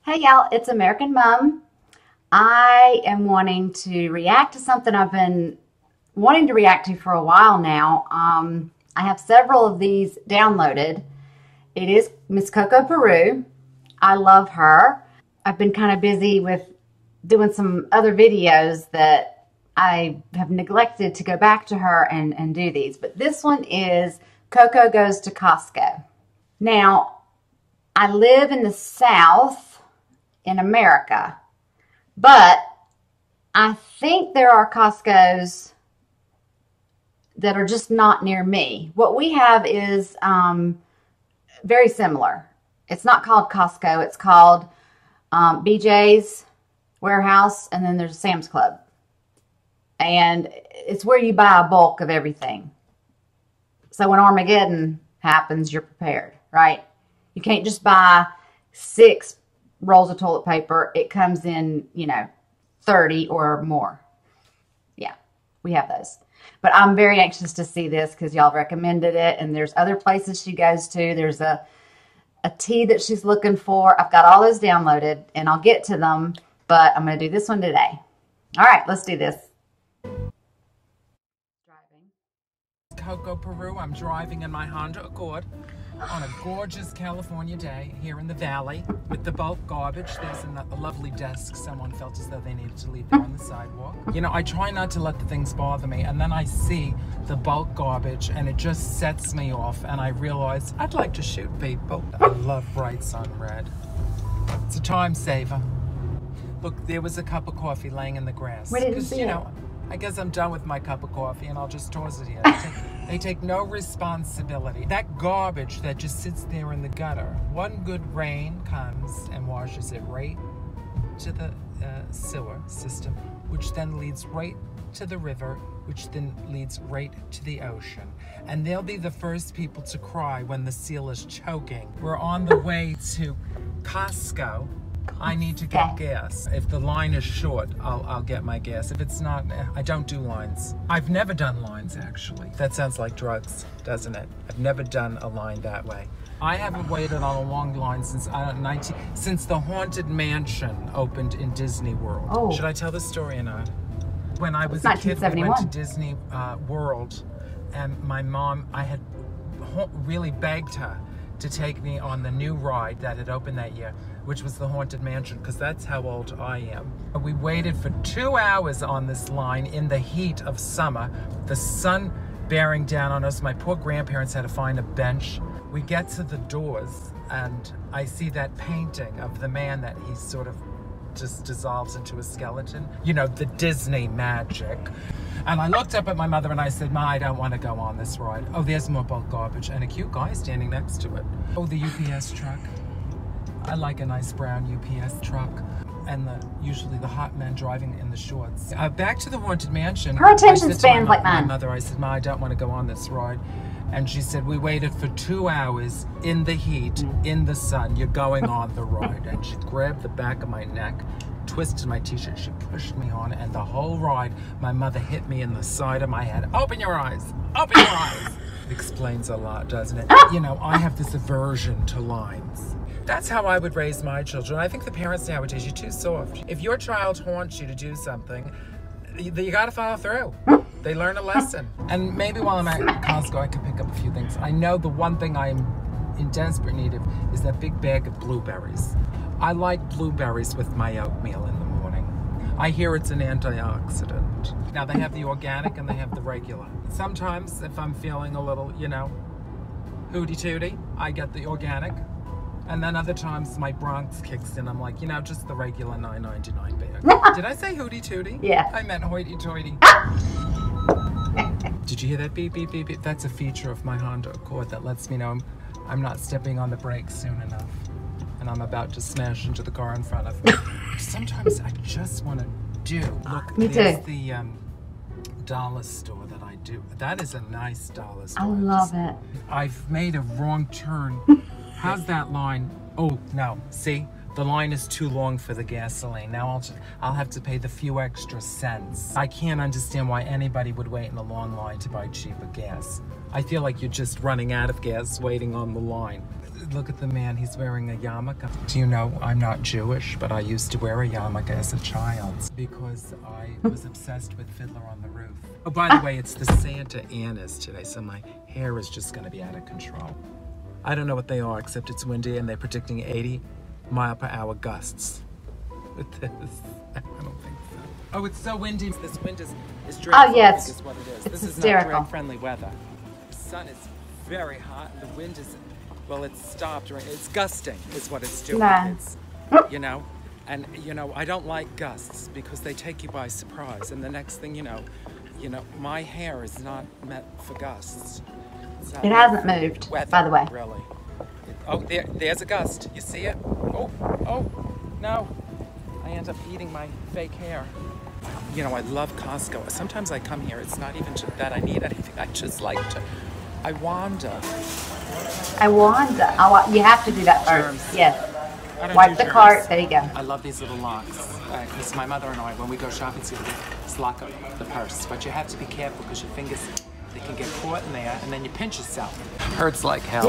Hey y'all, it's American Mom. I am wanting to react to something I've been wanting to react to for a while now. I have several of these downloaded. It is Miss Coco Peru. I love her. I've been kind of busy with doing some other videos that I have neglected to go back to her and do these. But this one is Coco Goes to Costco. Now, I live in the South in America, but I think there are Costco's that are just not near me. What we have is very similar. It's not called Costco. It's called BJ's Warehouse, and then there's Sam's Club. And it's where you buy a bulk of everything. So when Armageddon happens, you're prepared, right? You can't just buy 6 rolls of toilet paper. It comes in, 30 or more. Yeah, we have those. But I'm very anxious to see this because y'all recommended it. And there's other places she goes to. There's a tea that she's looking for. I've got all those downloaded and I'll get to them. But I'm going to do this one today. All right, let's do this. Driving. Coco Peru. I'm driving in my Honda Accord on a gorgeous California day here in the valley with the bulk garbage. There's a lovely desk. Someone felt as though they needed to leave there on the sidewalk. I try not to let the things bother me, and then I see the bulk garbage and it just sets me off, and I realize I'd like to shoot people. I love bright sun red. It's a time saver. Look, there was a cup of coffee laying in the grass. Because, I guess I'm done with my cup of coffee and I'll just toss it here. They take no responsibility. That garbage that just sits there in the gutter, one good rain comes and washes it right to the sewer system, which then leads right to the river, which then leads right to the ocean. And they'll be the first people to cry when the seal is choking. We're on the way to Costco. I need to get gas. If the line is short, I'll get my gas. If it's not, I don't do lines. I've never done lines, actually. That sounds like drugs, doesn't it? I've never done a line that way. I haven't waited on a long line since the Haunted Mansion opened in Disney World. Oh. Should I tell the story or not? When I was a kid, we went to Disney World, and my mom, I had really begged her to take me on the new ride that had opened that year, which was the Haunted Mansion, because that's how old I am. We waited for 2 hours on this line in the heat of summer, the sun bearing down on us. My poor grandparents had to find a bench. We get to the doors and I see that painting of the man that he sort of just dissolves into a skeleton. The Disney magic. And I looked up at my mother and I said, Ma, I don't want to go on this ride. Oh, there's more bulk garbage and a cute guy standing next to it. Oh, the UPS truck. I like a nice brown UPS truck. And usually the hot men driving in the shorts. Back to the Haunted Mansion. Her attention span's like mine. My mother, I said, Ma, I don't want to go on this ride. And she said, we waited for 2 hours in the heat, in the sun. You're going on the ride. And she grabbed the back of my neck, twisted my t-shirt, she pushed me on, and the whole ride, my mother hit me in the side of my head. Open your eyes, open your eyes. It explains a lot, doesn't it? I have this aversion to lines. That's how I would raise my children. I think the parents nowadays, you're too soft. If your child haunts you to do something, you gotta follow through. They learn a lesson. And maybe while I'm at Costco, I can pick up a few things. I know the one thing I'm in desperate need of is that big bag of blueberries. I like blueberries with my oatmeal in the morning. I hear it's an antioxidant. Now they have the organic and they have the regular. Sometimes if I'm feeling a little, hooty tooty, I get the organic. And then other times my Bronx kicks in. I'm like, just the regular $9.99 bag. Did I say hooty tooty? Yeah. I meant hoity toity. Did you hear that beep, beep, beep, beep? That's a feature of my Honda Accord that lets me know I'm not stepping on the brakes soon enough. And I'm about to smash into the car in front of me. Sometimes I just want to do. Look, there's the dollar store that I do. That is a nice dollar store. I love it. I've made a wrong turn. How's that line? Oh, no. See? The line is too long for the gasoline. Now I'll have to pay the few extra cents. I can't understand why anybody would wait in a long line to buy cheaper gas. I feel like you're just running out of gas waiting on the line. Look at the man, he's wearing a yarmulke. Do you know, I'm not Jewish, but I used to wear a yarmulke as a child because I was obsessed with Fiddler on the Roof. Oh, by the way, it's the Santa Annas today, so my hair is just gonna be out of control. I don't know what they are, except it's windy and they're predicting 80-mile-per-hour gusts with this. I don't think so. Oh, it's so windy. This wind is dreadful. Oh, yes. Is what it is. It's This hysterical. is not friendly weather. The sun is very hot and the wind is, well, it's stopped. Right? It's gusting is what it's doing. Nah. It's, you know, and, you know, I don't like gusts because they take you by surprise. And the next thing you know, my hair is not meant for gusts. It hasn't moved, weather, by the way. Really. Oh, there's a gust. You see it? Oh, no. I end up eating my fake hair. You know, I love Costco. Sometimes I come here, it's not even that I need anything. I just like to, I wander. You have to do that first. Germs. Yes. I don't Wipe do the germs. cart. There you go. I love these little locks. Because my mother and I, when we go shopping, it's lock up the purse. But you have to be careful because your fingers, they can get caught in there and then you pinch yourself. Hurts like hell.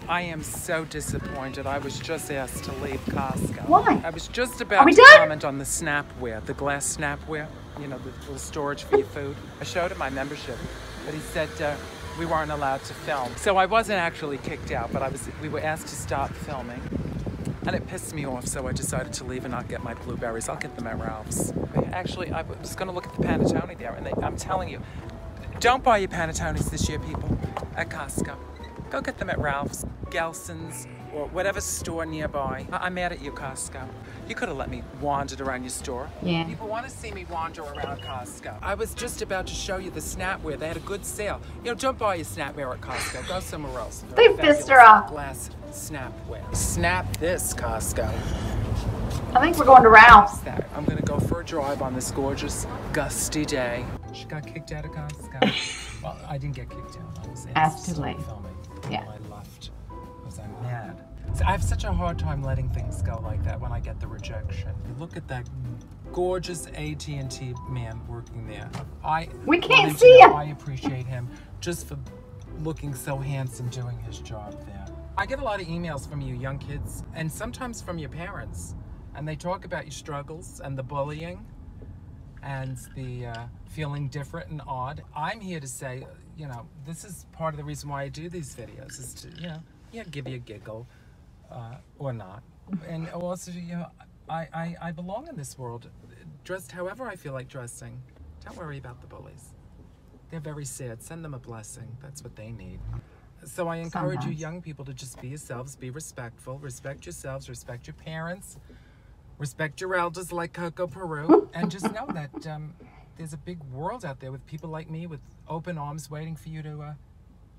I am so disappointed. I was just asked to leave Costco. Why? I was just Are about we to done? comment on the snapware, the glass snapware, you know, the little storage for your food. I showed him my membership, but he said we weren't allowed to film. So I wasn't actually kicked out, but we were asked to stop filming. And it pissed me off, so I decided to leave and not get my blueberries. I'll get them at Ralph's. Actually, I was going to look at the panettone there, and I'm telling you, don't buy your panettones this year, people, at Costco. Go get them at Ralph's, Gelson's, or whatever store nearby. I'm mad at you, Costco. You could have let me wander around your store. Yeah. People want to see me wander around Costco. I was just about to show you the snapware. They had a good sale. You know, don't buy your snapware at Costco. Go somewhere else. They pissed her off. Glass snapware. Snap this, Costco. I think we're going to Ralph's. I'm gonna go for a drive on this gorgeous, gusty day. She got kicked out of Costco. Well, I didn't get kicked out. I was Asked to leave. filming. Yeah. I left because I'm mad. So I have such a hard time letting things go like that when I get the rejection. Look at that gorgeous AT&T man working there. We can't wanted to see know him. I appreciate him just for looking so handsome doing his job there. I get a lot of emails from you young kids and sometimes from your parents. And they talk about your struggles and the bullying and the feeling different and odd. I'm here to say, you know, this is part of the reason why I do these videos is to, you know, give you a giggle or not. And also, you know, I belong in this world, dressed however I feel like dressing. Don't worry about the bullies. They're very sad. Send them a blessing. That's what they need. So I encourage you young people to just be yourselves, be respectful, respect yourselves, respect your parents, respect your elders like Coco Peru, and just know that there's a big world out there with people like me with open arms waiting for you to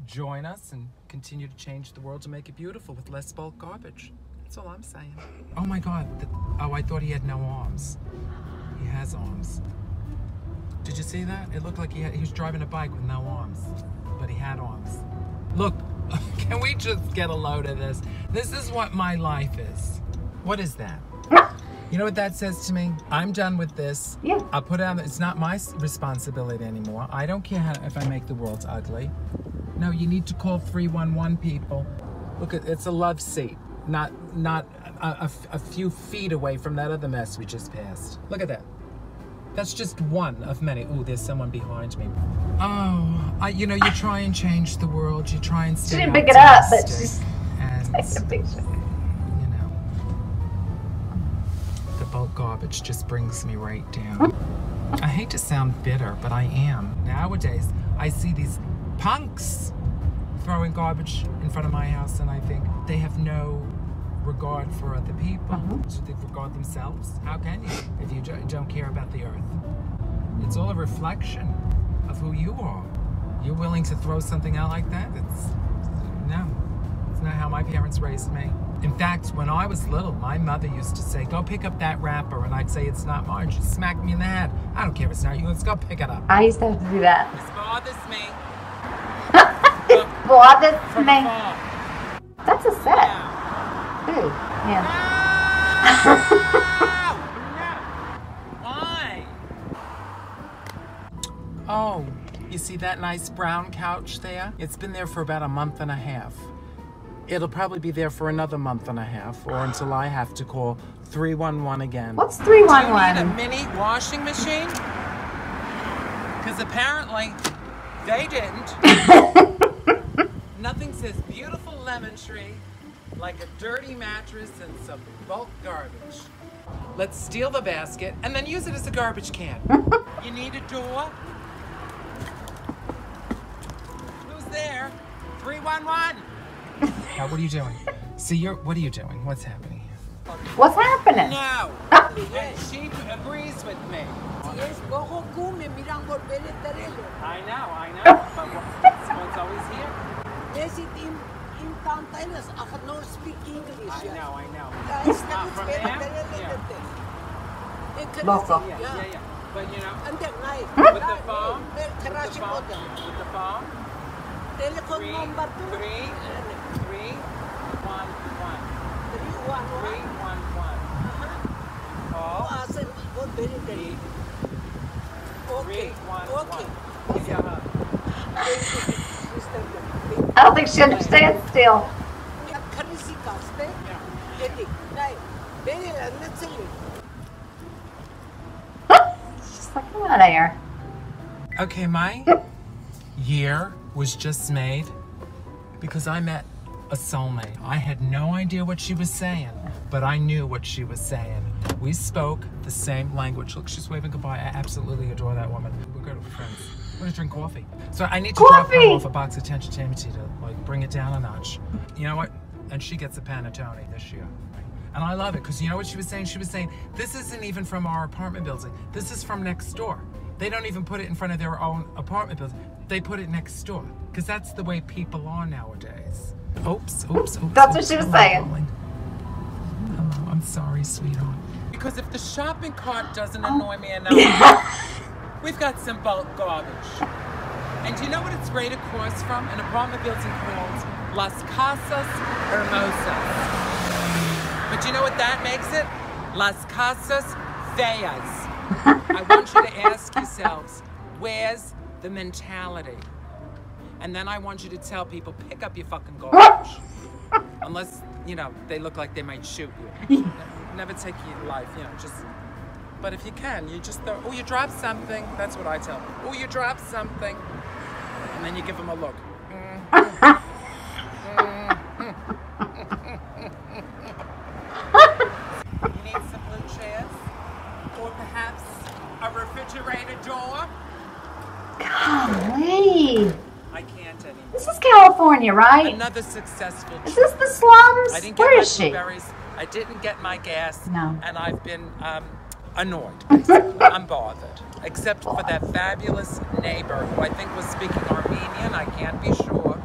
join us and continue to change the world to make it beautiful with less bulk garbage. That's all I'm saying. Oh my God. Oh, I thought he had no arms. He has arms. Did you see that? It looked like he was driving a bike with no arms, but he had arms. Look, can we just get a load of this? This is what my life is. What is that? You know what that says to me? I'm done with this. Yeah. I'll put it on. It's not my responsibility anymore. I don't care if I make the world ugly. No, you need to call 311 people. Look, it's a love seat, not a few feet away from that other mess we just passed. Look at that. That's just one of many. Ooh, there's someone behind me. Oh, you know, you try and change the world. You try and stay She didn't pick it up, but optimistic, she's and taking a picture. you know, the bulk garbage just brings me right down. I hate to sound bitter, but I am. Nowadays, I see these punks throwing garbage in front of my house, and I think they have no regard for other people. Should they regard themselves? How can you if you don't care about the earth? It's all a reflection of who you are. You're willing to throw something out like that? No. It's not how my parents raised me. In fact, when I was little, my mother used to say, go pick up that wrapper, and I'd say it's not mine. She'd smack me in the head. I don't care if it's not you, let's go pick it up. I used to have to do that. This bothers me. It bothers From me. afar. That's a set. Ooh, yeah. Why? Oh, You see that nice brown couch there? It's been there for about a month and a half. It'll probably be there for another month and a half, or until I have to call 311 again. What's 311? Do you need a mini washing machine? Because apparently they didn't. Nothing says beautiful lemon tree like a dirty mattress and some bulk garbage. Let's steal the basket and then use it as a garbage can. You need a door? Who's there? 311. Now, what are you doing? See, what are you doing? What's happening here? What's happening? No. And she agrees with me. I know. But what's always here? I cannot speak English. I know. From there? Loco. Yeah. But you know, And then with the phone, telephone number 311. 311. Call. Okay. 311. I don't think she understands still. She's like, come out of here. Okay, my year was just made because I met a soulmate. I had no idea what she was saying, but I knew what she was saying. We spoke the same language. Look, she's waving goodbye. I absolutely adore that woman. We're good friends. We're gonna drink coffee. So I need to drop her off a box of entertainment to like bring it down a notch. You know what? And she gets a panettone this year. And I love it because you know what she was saying? She was saying, this isn't even from our apartment building. This is from next door. They don't even put it in front of their own apartment building. They put it next door because that's the way people are nowadays. Oops. That's what she was saying. Hello, I'm sorry, sweetheart. Because if the shopping cart doesn't annoy me enough, we've got some bulk garbage. And do you know what it's right across from? An apartment building called Las Casas Hermosas. But do you know what that makes it? Las Casas Feas. I want you to ask yourselves, where's the mentality? And then I want you to tell people, pick up your fucking garbage. Unless, you know, they look like they might shoot you. Never take your life, you know, just... But if you can, you just throw, oh, you dropped something. That's what I tell them. Oh, you dropped something. And then you give them a look. You need some blue chairs? Or perhaps a refrigerator door? Golly. I can't anymore. This is California, right? Another successful Is this the slums? I didn't Where get my is she? blueberries. I didn't get my gas. No. And I've been annoyed, basically. I'm bothered. Except for that fabulous neighbor who I think was speaking Armenian. I can't be sure.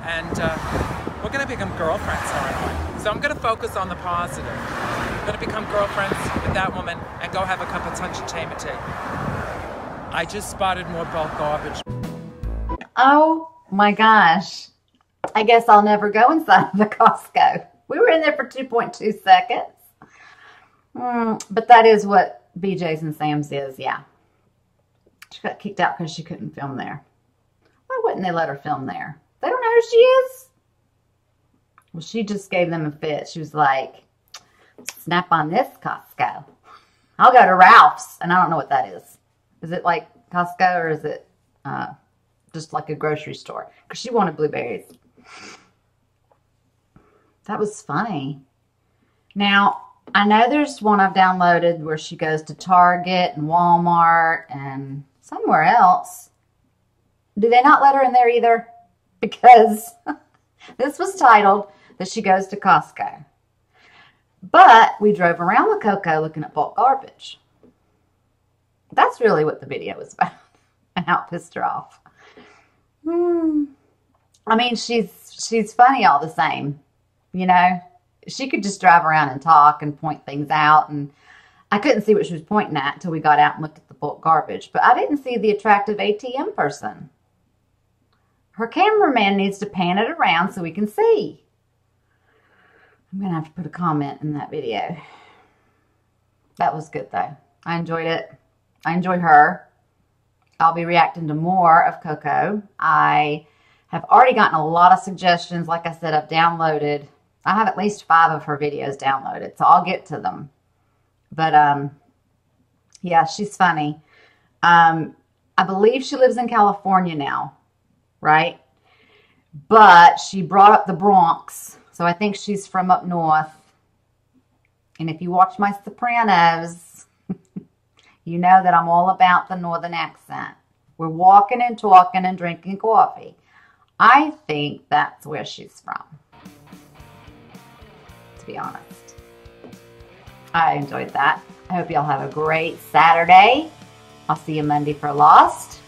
And we're going to become girlfriends, aren't we? So I'm going to focus on the positive. I'm going to become girlfriends with that woman and go have a cup of entertainment tea. I just spotted more bulk garbage. Oh my gosh. I guess I'll never go inside the Costco. We were in there for 2.2 seconds. But that is what BJ's and Sam's is, yeah. She got kicked out because she couldn't film there. Why wouldn't they let her film there? They don't know who she is. Well, she just gave them a fit. She was like, snap on this, Costco. I'll go to Ralph's. And I don't know what that is. Is it like Costco or is it just like a grocery store? Because she wanted blueberries. That was funny. Now, I know there's one I've downloaded where she goes to Target and Walmart and somewhere else. Do they not let her in there either? Because this was titled that she goes to Costco. But we drove around the Coco looking at bulk garbage. That's really what the video was about. And how it pissed her off. I mean, she's funny all the same. You know, she could just drive around and talk and point things out. And I couldn't see what she was pointing at until we got out and looked at the bulk garbage. But I didn't see the attractive ATM person. Her cameraman needs to pan it around so we can see. I'm going to have to put a comment in that video. That was good, though. I enjoyed it. I enjoy her. I'll be reacting to more of Coco. I have already gotten a lot of suggestions. Like I said, I've downloaded, I have at least 5 of her videos downloaded, so I'll get to them. But, yeah, she's funny. I believe she lives in California now, right? But she brought up the Bronx, so I think she's from up north. And if you watch my Sopranos, you know that I'm all about the northern accent. We're walking and talking and drinking coffee. I think that's where she's from, to be honest. I enjoyed that. I hope y'all have a great Saturday. I'll see you Monday for Lost.